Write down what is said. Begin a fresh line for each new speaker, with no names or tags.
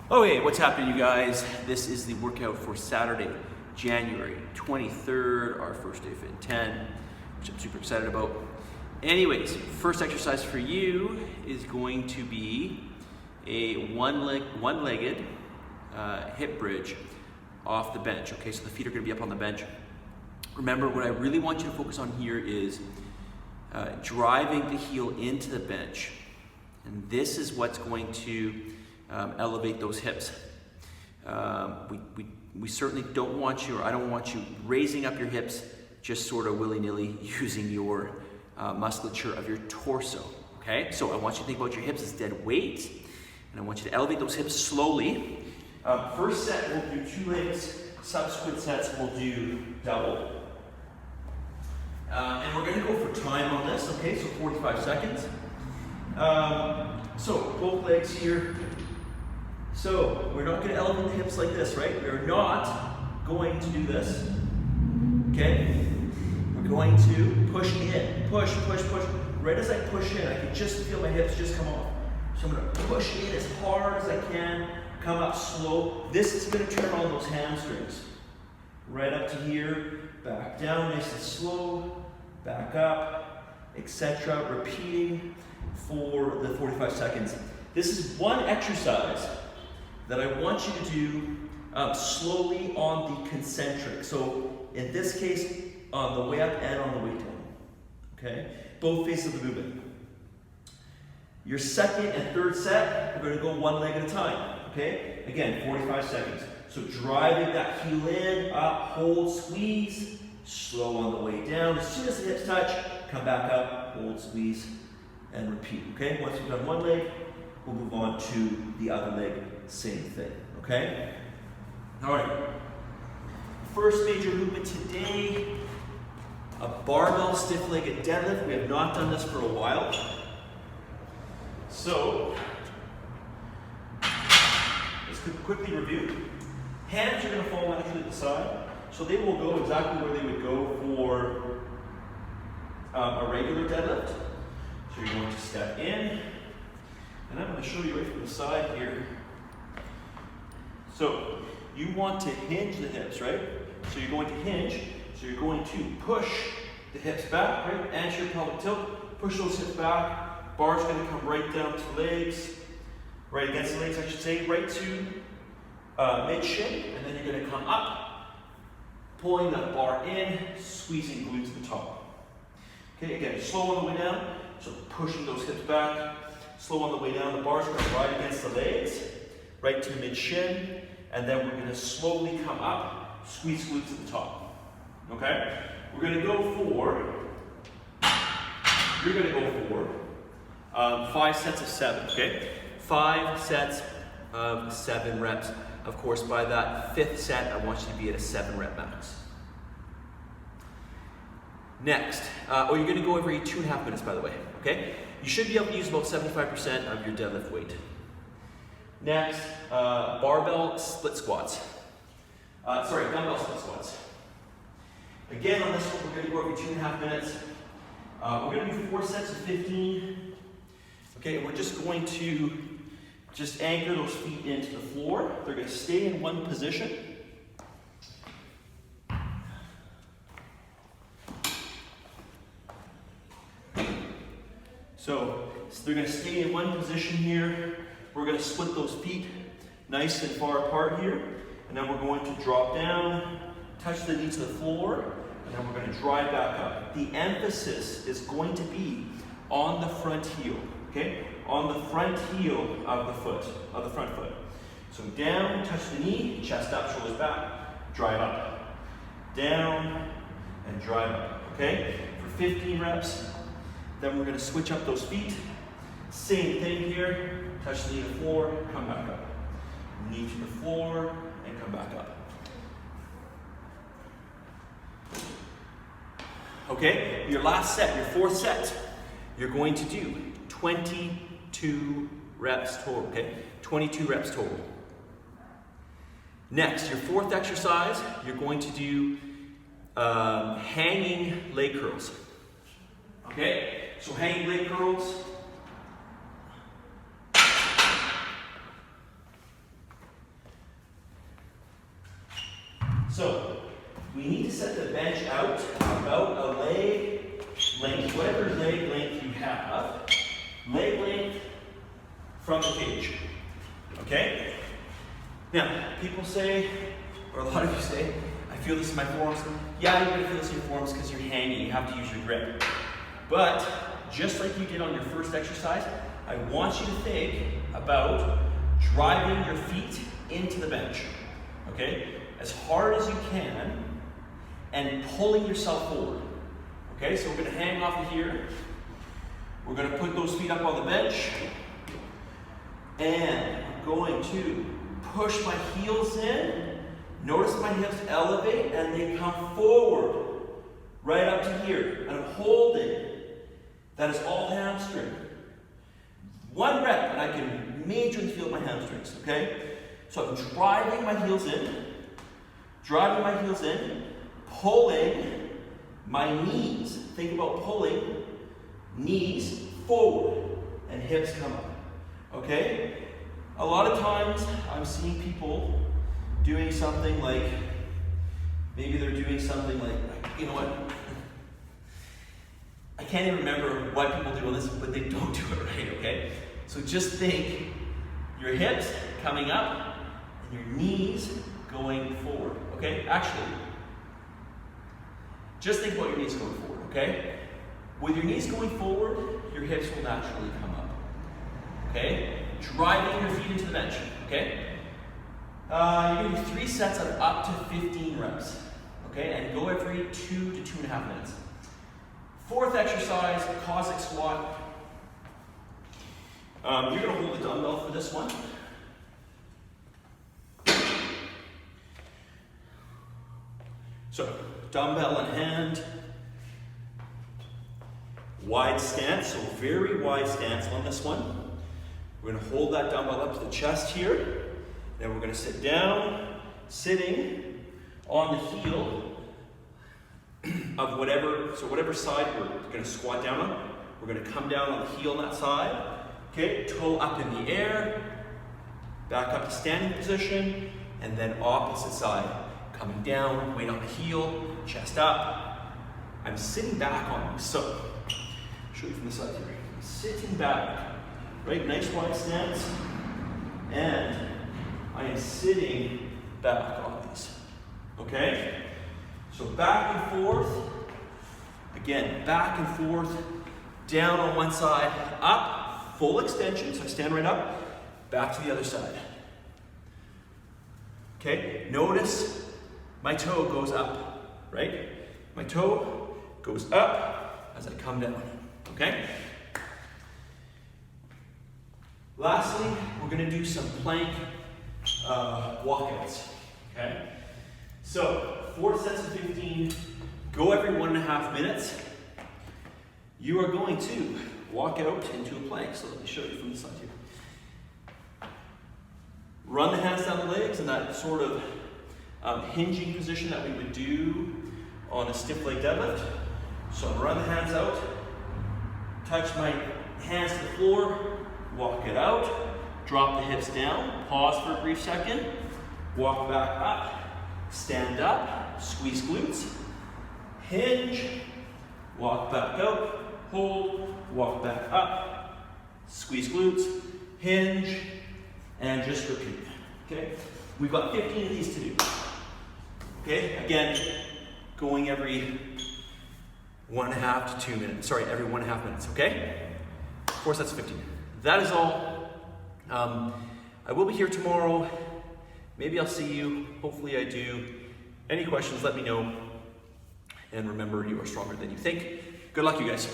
Okay, what's happening, you guys? This is the workout for Saturday, January 23rd, our first day of Fit in 10, which I'm super excited about. Anyways, first exercise for you is going to be a one-legged hip bridge off the bench. Okay, so the feet are going to be up on the bench. Remember, what I really want you to focus on here is driving the heel into the bench. And this is what's going to elevate those hips. We certainly don't want you, or I don't want you raising up your hips just sort of willy-nilly using your musculature of your torso, okay? So I want you to think about your hips as dead weight, and I want you to elevate those hips slowly. First set, we'll do 2 legs. Subsequent sets, we'll do double. And we're gonna go for time on this, okay? So 45 seconds. So both legs here. So we're not going to elevate the hips like this, right? We're not going to do this, okay? We're going to push in, push. Right as I push in, I can just feel my hips just come off. So I'm going to push in as hard as I can, come up slow. This is going to turn on those hamstrings. Right up to here, back down nice and slow, back up, etc. Repeating for the 45 seconds. This is one exercise that I want you to do slowly on the concentric. So in this case, on the way up and on the way down, okay? Both faces of the movement. Your second and third set, we're gonna go one leg at a time, okay? Again, 45 seconds. So driving that heel in, up, hold, squeeze, slow on the way down. As soon as the hips touch, come back up, hold, squeeze, and repeat, okay? Once we've done one leg, we'll move on to the other leg, same thing, okay? All right, first major movement today, a barbell stiff-legged deadlift. We have not done this for a while. So, let's quickly review. Hands are gonna fall naturally to the side, so they will go exactly where they would go for a regular deadlift. So you're going to step in, and I'm going to show you right from the side here. So you want to hinge the hips, right? So you're going to hinge, so you're going to push the hips back, right? Anterior pelvic tilt, push those hips back. Bar's going to come right down to the legs, right against the legs, I should say, right to mid-shin, and then you're going to come up, pulling that bar in, squeezing glute to the top. Okay, again, slow on the way down. So pushing those hips back, slow on the way down. The bar's going to ride against the legs, right to mid-shin, and then we're going to slowly come up, squeeze glutes at the top. Okay? We're going to go for, you're going to go for 5 sets of 7, okay? 5 sets of 7 reps. Of course, by that 5th set, I want you to be at a 7 rep max. Next, you're going to go every 2.5 minutes, by the way, okay? You should be able to use about 75% of your deadlift weight. Next, barbell split squats. Dumbbell split squats. Again, on this one, we're going to go every 2.5 minutes. We're going to do 4 sets of 15. Okay, and we're just going to anchor those feet into the floor. They're going to stay in one position. So they're going to stay in one position here. We're going to split those feet nice and far apart here. And then we're going to drop down, touch the knee to the floor, and then we're going to drive back up. The emphasis is going to be on the front heel, okay? On the front heel of the foot, of the front foot. So down, touch the knee, chest up, shoulders back, drive up. Down, and drive up, okay? For 15 reps. Then we're going to switch up those feet. Same thing here. Touch the knee to the floor, come back up. Knee to the floor, and come back up. Okay, your last set, your 4th set, you're going to do 22 reps total, okay? 22 reps total. Next, your 4th exercise, you're going to do hanging leg curls. Okay? So hanging leg curls. we need to set the bench out about a leg length, whatever leg length you have, leg length from the cage. Okay? Now, people say, or a lot of you say, I feel this in my forearms. Yeah, you're going to feel this in your forearms because you're hanging. You have to use your grip. But just like you did on your first exercise, I want you to think about driving your feet into the bench. Okay? As hard as you can and pulling yourself forward. Okay? So we're going to hang off of here. We're going to put those feet up on the bench. And I'm going to push my heels in. Notice my hips elevate and they come forward, right up to here. And I'm holding. That is all hamstring. One rep and I can majorly feel my hamstrings, okay? So I'm driving my heels in, pulling my knees. Think about pulling knees forward and hips come up, okay? A lot of times I'm seeing people doing something like, maybe they're doing something like, you know what? I can't even remember what people do on this, but they don't do it right, okay? So just think your hips coming up and your knees going forward, okay? Actually, just think about your knees going forward, okay? With your knees going forward, your hips will naturally come up, okay? Driving your feet into the bench, okay? You're going to do 3 sets of up to 15 reps, okay? And go every 2 to 2.5 minutes. Fourth exercise, Cossack squat. You're going to hold the dumbbell for this one. So, dumbbell in hand. Wide stance, so very wide stance on this one. We're going to hold that dumbbell up to the chest here. Then we're going to sit down, sitting on the heel of whatever side we're going to squat down on. We're going to come down on the heel on that side. Okay, toe up in the air, back up to standing position, and then opposite side. Coming down, weight on the heel, chest up. I'm sitting back on these, so I'll show you from the side here. I'm sitting back, right? Nice wide stance, and I am sitting back on these. Okay? So back and forth. Again, back and forth. Down on one side, up, full extension. So I stand right up, back to the other side. Okay? Notice my toe goes up, right? My toe goes up as I come down. Okay? Lastly, we're going to do some plank walkouts. Okay? So, 4 sets of 15, go every 1.5 minutes. You are going to walk out into a plank. So let me show you from the side here. Run the hands down the legs in that sort of hinging position that we would do on a stiff leg deadlift. So run the hands out, touch my hands to the floor, walk it out, drop the hips down, pause for a brief second, walk back up, stand up, squeeze glutes, hinge, walk back out, hold, walk back up, squeeze glutes, hinge, and just repeat. Okay? We've got 15 of these to do. Okay? Again, going every 1.5 to 2 minutes. Sorry, every 1.5 minutes. Okay? 4 sets of 15. That is all. I will be here tomorrow. Maybe I'll see you. Hopefully I do. Any questions, let me know. And remember, you are stronger than you think. Good luck, you guys.